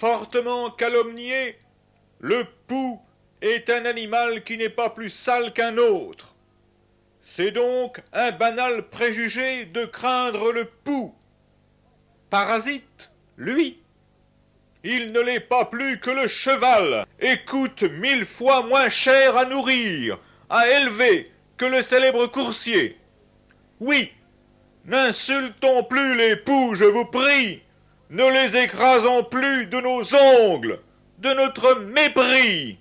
fortement calomnié, le pou est un animal qui n'est pas plus sale qu'un autre. C'est donc un banal préjugé de craindre le pou. Parasite, lui, il ne l'est pas plus que le cheval et coûte 1000 fois moins cher à nourrir, à élever que le célèbre coursier. Oui, n'insultons plus les poux, je vous prie, ne les écrasons plus de nos ongles, de notre mépris.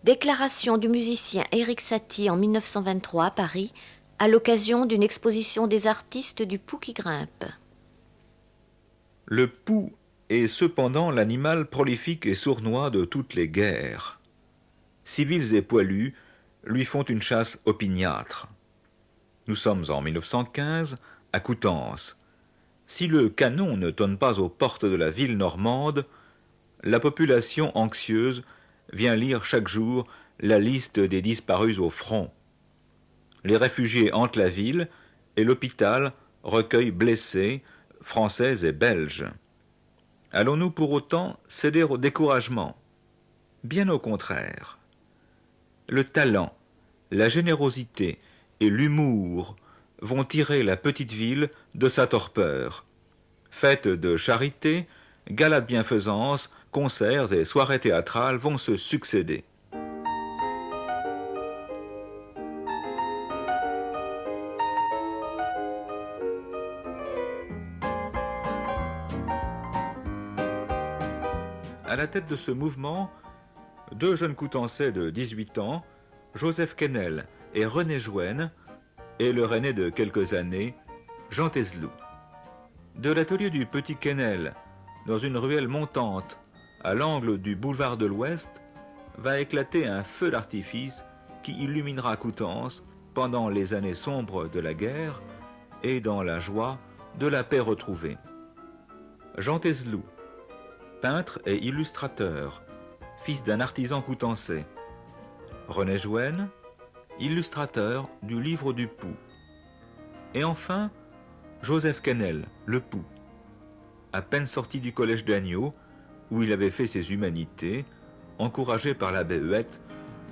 Déclaration du musicien Éric Satie en 1923 à Paris, à l'occasion d'une exposition des artistes du pou qui grimpe. Le pou est cependant l'animal prolifique et sournois de toutes les guerres. Civils et poilus lui font une chasse opiniâtre. Nous sommes en 1915 à Coutances. Si le canon ne tonne pas aux portes de la ville normande, la population anxieuse vient lire chaque jour la liste des disparus au front. Les réfugiés hantent la ville et l'hôpital recueille blessés, français et belges. Allons-nous pour autant céder au découragement? Bien au contraire. Le talent, la générosité et l'humour vont tirer la petite ville de sa torpeur. Fêtes de charité, galas de bienfaisance, concerts et soirées théâtrales vont se succéder. À la tête de ce mouvement, deux jeunes Coutançais de 18 ans, Joseph Quesnel et René Jouenne, et leur aîné de quelques années, Jean Tezelou. De l'atelier du petit Quesnel, dans une ruelle montante, à l'angle du boulevard de l'Ouest, va éclater un feu d'artifice qui illuminera Coutances pendant les années sombres de la guerre et dans la joie de la paix retrouvée. Jean Tezelou, peintre et illustrateur, fils d'un artisan coutançais. René Jouenne, illustrateur du livre du pou. Et enfin, Joseph Quesnel, le pou. À peine sorti du collège d'Agneau, où il avait fait ses humanités, encouragé par l'abbé Huette,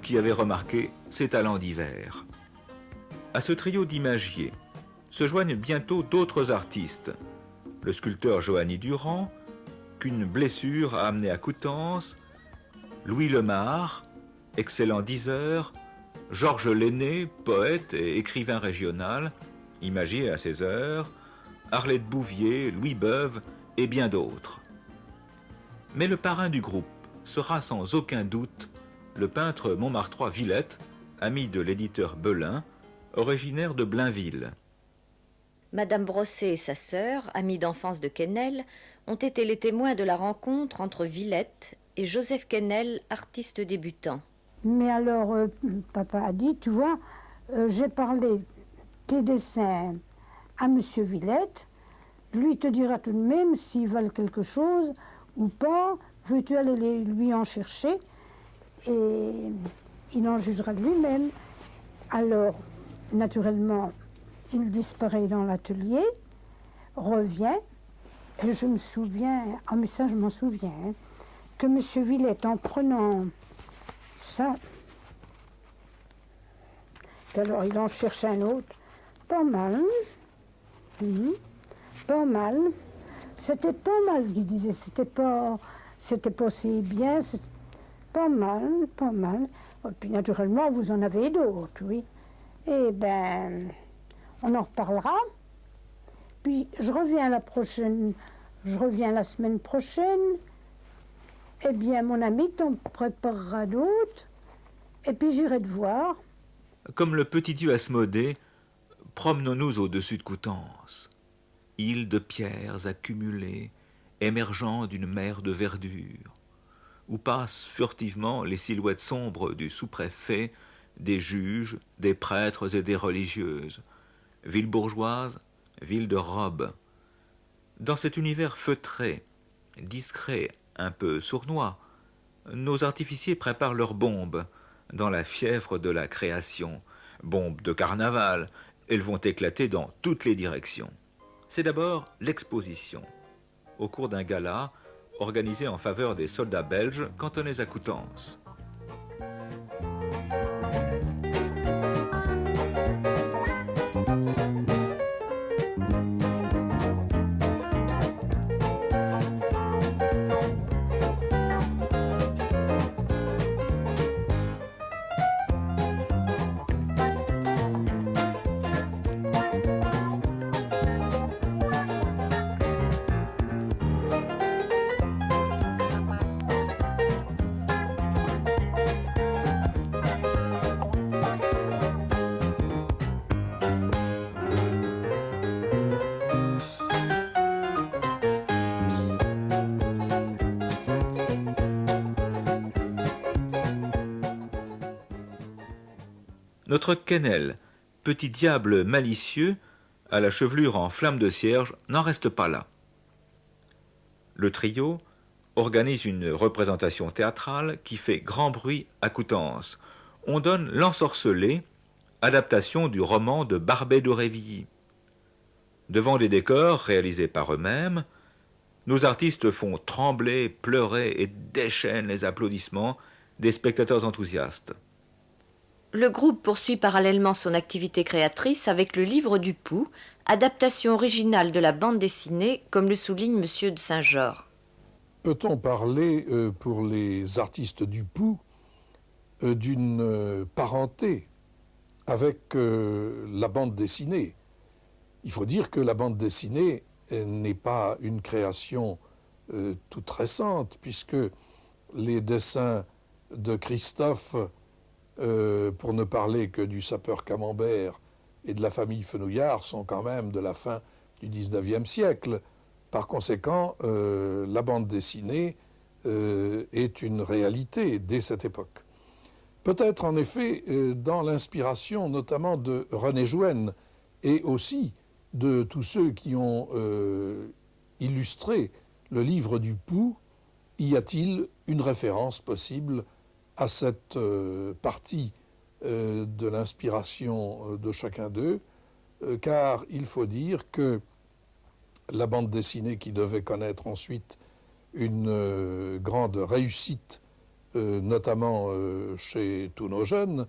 qui avait remarqué ses talents divers. À ce trio d'imagiers se joignent bientôt d'autres artistes. Le sculpteur Joanny Durand, qu'une blessure a amené à Coutances, Louis Lemare, excellent diseur, Georges Lenné, poète et écrivain régional, imagier à ses heures, Arlette Bouvier, Louis Beuve et bien d'autres. Mais le parrain du groupe sera sans aucun doute le peintre montmartrois Villette, ami de l'éditeur Belin, originaire de Blainville. Madame Brosset et sa sœur, amie d'enfance de Quesnel, ont été les témoins de la rencontre entre Villette et Joseph Quesnel, artiste débutant. Mais alors, papa a dit, tu vois, j'ai parlé tes dessins à monsieur Villette, lui te dira tout de même s'ils valent quelque chose ou pas, veux-tu aller lui en chercher, et il en jugera de lui-même. Alors, naturellement, il disparaît dans l'atelier, revient, et je me souviens, ah mais ça je m'en souviens, hein, que monsieur Villette, en prenant ça, alors il en cherche un autre, pas mal, pas mal, c'était pas mal, il disait, c'était pas si bien, c'était pas mal, pas mal. Et puis naturellement, vous en avez d'autres, oui. Eh ben, on en reparlera. Puis je reviens la semaine prochaine. Eh bien, mon ami t'en préparera d'autres. Et puis j'irai te voir. Comme le petit dieu Asmodée, promenons-nous au-dessus de Coutances. Îles de pierres accumulées, émergeant d'une mer de verdure, où passent furtivement les silhouettes sombres du sous-préfet, des juges, des prêtres et des religieuses. Ville bourgeoise, ville de robe. Dans cet univers feutré, discret, un peu sournois, nos artificiers préparent leurs bombes dans la fièvre de la création. Bombes de carnaval, elles vont éclater dans toutes les directions. C'est d'abord l'exposition. Au cours d'un gala, organisé en faveur des soldats belges cantonnés à Coutances. Notre Quesnel, petit diable malicieux, à la chevelure en flamme de cierge, n'en reste pas là. Le trio organise une représentation théâtrale qui fait grand bruit à Coutances. On donne L'Ensorcelé, adaptation du roman de Barbey d'Aurevilly. Devant des décors réalisés par eux-mêmes, nos artistes font trembler, pleurer et déchaînent les applaudissements des spectateurs enthousiastes. Le groupe poursuit parallèlement son activité créatrice avec le Livre du Pouls, adaptation originale de la bande dessinée, comme le souligne M. de Saint-Georges. Peut-on parler, pour les artistes du Pouls, d'une parenté avec la bande dessinée? Il faut dire que la bande dessinée n'est pas une création toute récente, puisque les dessins de Christophe, pour ne parler que du sapeur Camembert et de la famille Fenouillard, sont quand même de la fin du XIXe siècle. Par conséquent, la bande dessinée est une réalité dès cette époque. Peut-être en effet dans l'inspiration notamment de René Jouenne et aussi de tous ceux qui ont illustré le Livre du Pouls, y a-t-il une référence possible à cette partie de l'inspiration de chacun d'eux, car il faut dire que la bande dessinée, qui devait connaître ensuite une grande réussite, notamment chez tous nos jeunes,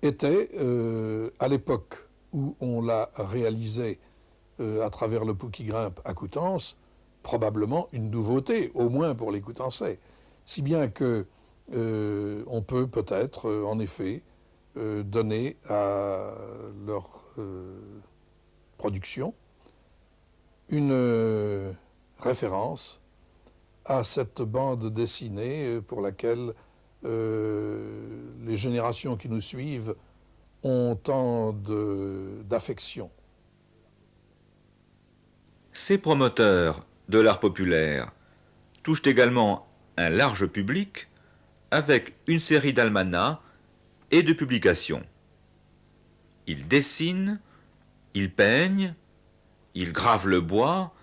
était, à l'époque où on l'a réalisée à travers Le Pouls qui grimpe à Coutances, probablement une nouveauté, au moins pour les Coutançais. Si bien que on peut peut-être, en effet, donner à leur production une référence à cette bande dessinée pour laquelle les générations qui nous suivent ont tant d'affection. Ces promoteurs de l'art populaire touchent également un large public avec une série d'almanachs et de publications. Ils dessinent, ils peignent, ils gravent le bois,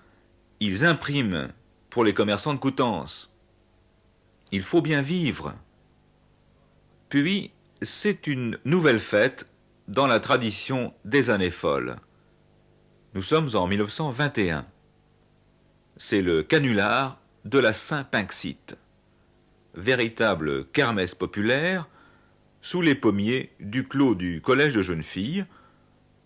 ils impriment pour les commerçants de Coutances. Il faut bien vivre. Puis, c'est une nouvelle fête dans la tradition des années folles. Nous sommes en 1921. C'est le canular de la Saint-Pinxite. Véritable kermesse populaire sous les pommiers du clos du collège de jeunes filles,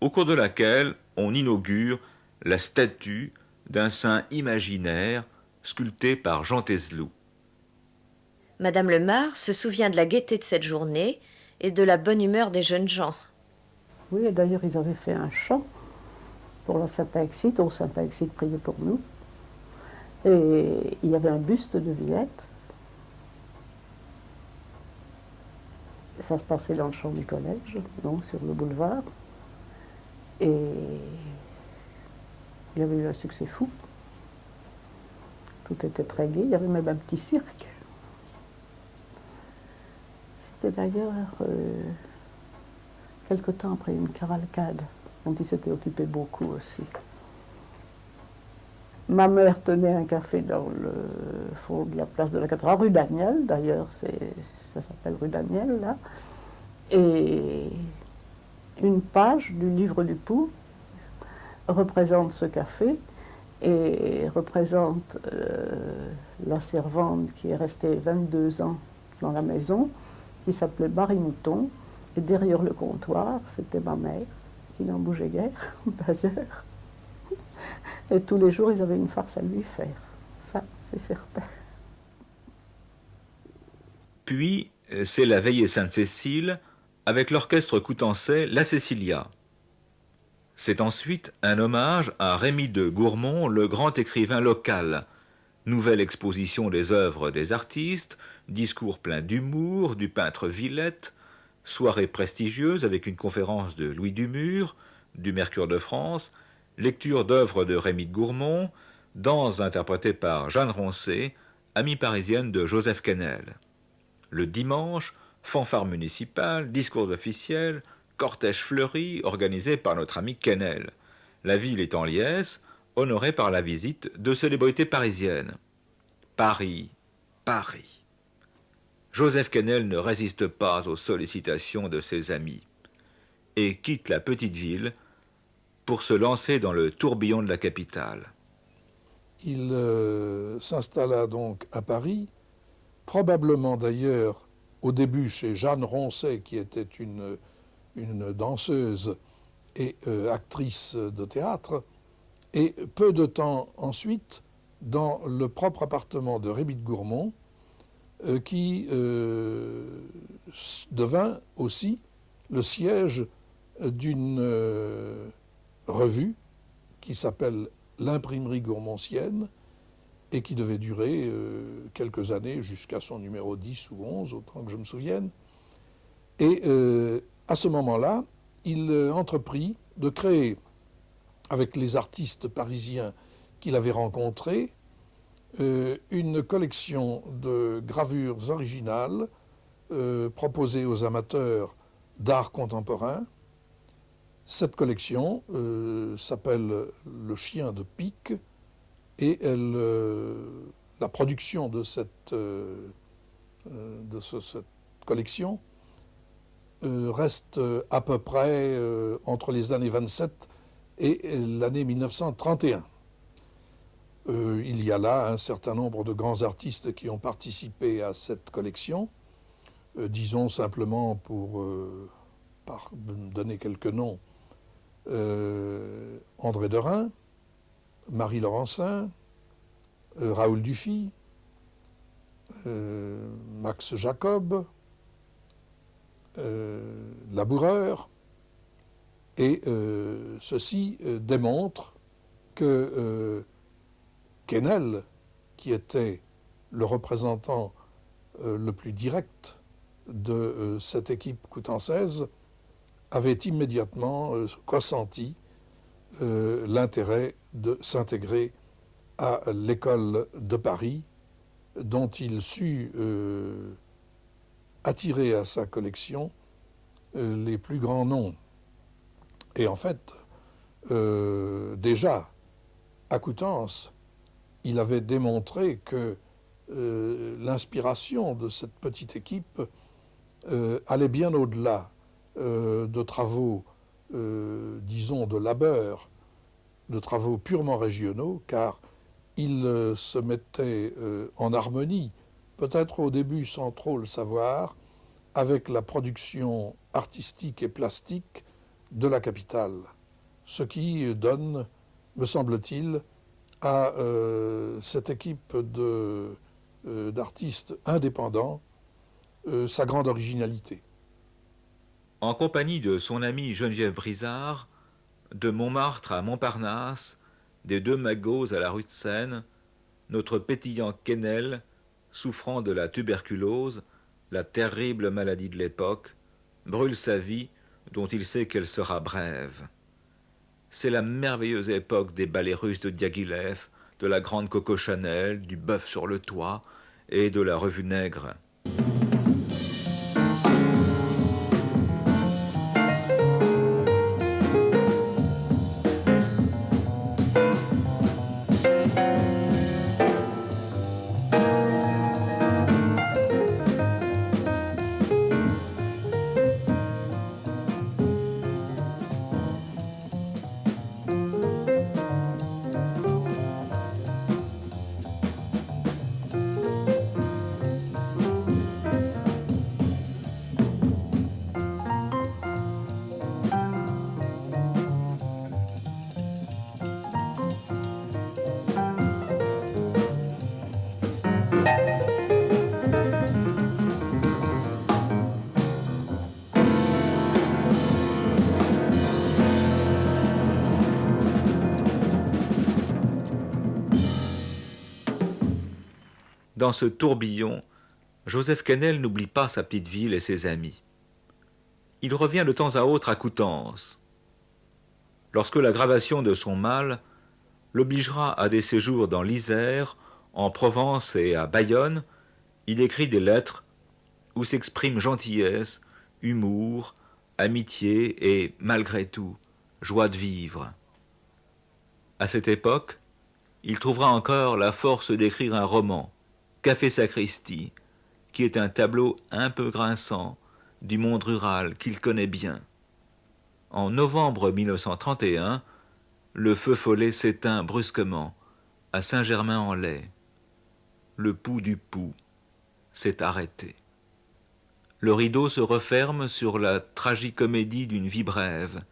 au cours de laquelle on inaugure la statue d'un saint imaginaire sculpté par Jean Tezelou. Madame Lemare se souvient de la gaieté de cette journée et de la bonne humeur des jeunes gens. Oui, et d'ailleurs, ils avaient fait un chant pour la Saint-Pinxite, au Saint-Pinxite priait pour nous. Et il y avait un buste de Villette. Ça se passait dans le champ du collège, donc sur le boulevard. Et il y avait eu un succès fou. Tout était très gai, il y avait même un petit cirque. C'était d'ailleurs quelque temps après une cavalcade, dont il s'était occupé beaucoup aussi. Ma mère tenait un café dans le fond de la place de la cathédrale, rue Daniel d'ailleurs, ça s'appelle rue Daniel là. Et une page du Livre du Pouls représente ce café et représente la servante qui est restée 22 ans dans la maison, qui s'appelait Marie Mouton. Et derrière le comptoir, c'était ma mère, qui n'en bougeait guère, d'ailleurs. Et tous les jours, ils avaient une farce à lui faire. Ça, c'est certain. Puis, c'est la veillée Sainte-Cécile avec l'orchestre coutançais La Cécilia. C'est ensuite un hommage à Rémy de Gourmont, le grand écrivain local. Nouvelle exposition des œuvres des artistes, discours pleins d'humour du peintre Villette, soirée prestigieuse avec une conférence de Louis Dumur, du Mercure de France, lecture d'œuvres de Rémy de Gourmont, danse interprétée par Jeanne Roncé, amie parisienne de Joseph Quesnel. Le dimanche, fanfare municipale, discours officiels, cortège fleuri organisé par notre ami Quesnel. La ville est en liesse, honorée par la visite de célébrités parisiennes. Paris, Paris. Joseph Quesnel ne résiste pas aux sollicitations de ses amis et quitte la petite ville pour se lancer dans le tourbillon de la capitale. Il s'installa donc à Paris, probablement d'ailleurs au début chez Jeanne Roncé, qui était une danseuse et actrice de théâtre, et peu de temps ensuite dans le propre appartement de Rémy de Gourmont, qui devint aussi le siège d'une revue qui s'appelle l'Imprimerie Gourmontienne et qui devait durer quelques années jusqu'à son numéro 10 ou 11, autant que je me souvienne. Et à ce moment-là, il entreprit de créer, avec les artistes parisiens qu'il avait rencontrés, une collection de gravures originales proposées aux amateurs d'art contemporain. Cette collection s'appelle Le Chien de Pique et la production de cette collection reste à peu près entre les années 27 et l'année 1931. Il y a là un certain nombre de grands artistes qui ont participé à cette collection. Disons simplement, pour donner quelques noms, André Derain, Marie Laurencin, Raoul Dufy, Max Jacob, Laboureur, et ceci démontre que Quesnel, qui était le représentant le plus direct de cette équipe coutançaise, avait immédiatement ressenti l'intérêt de s'intégrer à l'école de Paris, dont il sut attirer à sa collection les plus grands noms. Et en fait, déjà, à Coutances, il avait démontré que l'inspiration de cette petite équipe allait bien au-delà de travaux, disons, de labeur, de travaux purement régionaux, car il se mettait en harmonie, peut-être au début sans trop le savoir, avec la production artistique et plastique de la capitale, ce qui donne, me semble-t-il, à cette équipe d'artistes indépendants sa grande originalité. En compagnie de son amie Geneviève Brizard, de Montmartre à Montparnasse, des deux magots à la rue de Seine, notre pétillant Quesnel, souffrant de la tuberculose, la terrible maladie de l'époque, brûle sa vie dont il sait qu'elle sera brève. C'est la merveilleuse époque des ballets russes de Diaghilev, de la grande Coco Chanel, du bœuf sur le toit et de la revue Nègre. Dans ce tourbillon, Joseph Quesnel n'oublie pas sa petite ville et ses amis. Il revient de temps à autre à Coutances. Lorsque la gravation de son mal l'obligera à des séjours dans l'Isère, en Provence et à Bayonne, il écrit des lettres où s'expriment gentillesse, humour, amitié et, malgré tout, joie de vivre. À cette époque, il trouvera encore la force d'écrire un roman, Café Sacristie, qui est un tableau un peu grinçant du monde rural qu'il connaît bien. En novembre 1931, le feu follet s'éteint brusquement à Saint-Germain-en-Laye. Le pouls du Poux s'est arrêté. Le rideau se referme sur la tragicomédie d'une vie brève,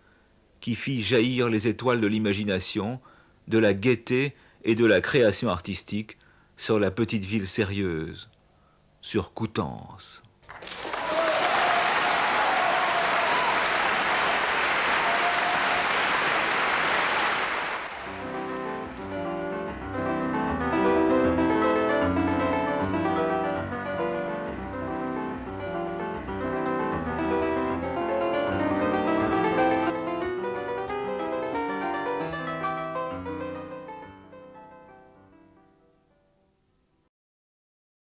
qui fit jaillir les étoiles de l'imagination, de la gaieté et de la création artistique sur la petite ville sérieuse, sur Coutances.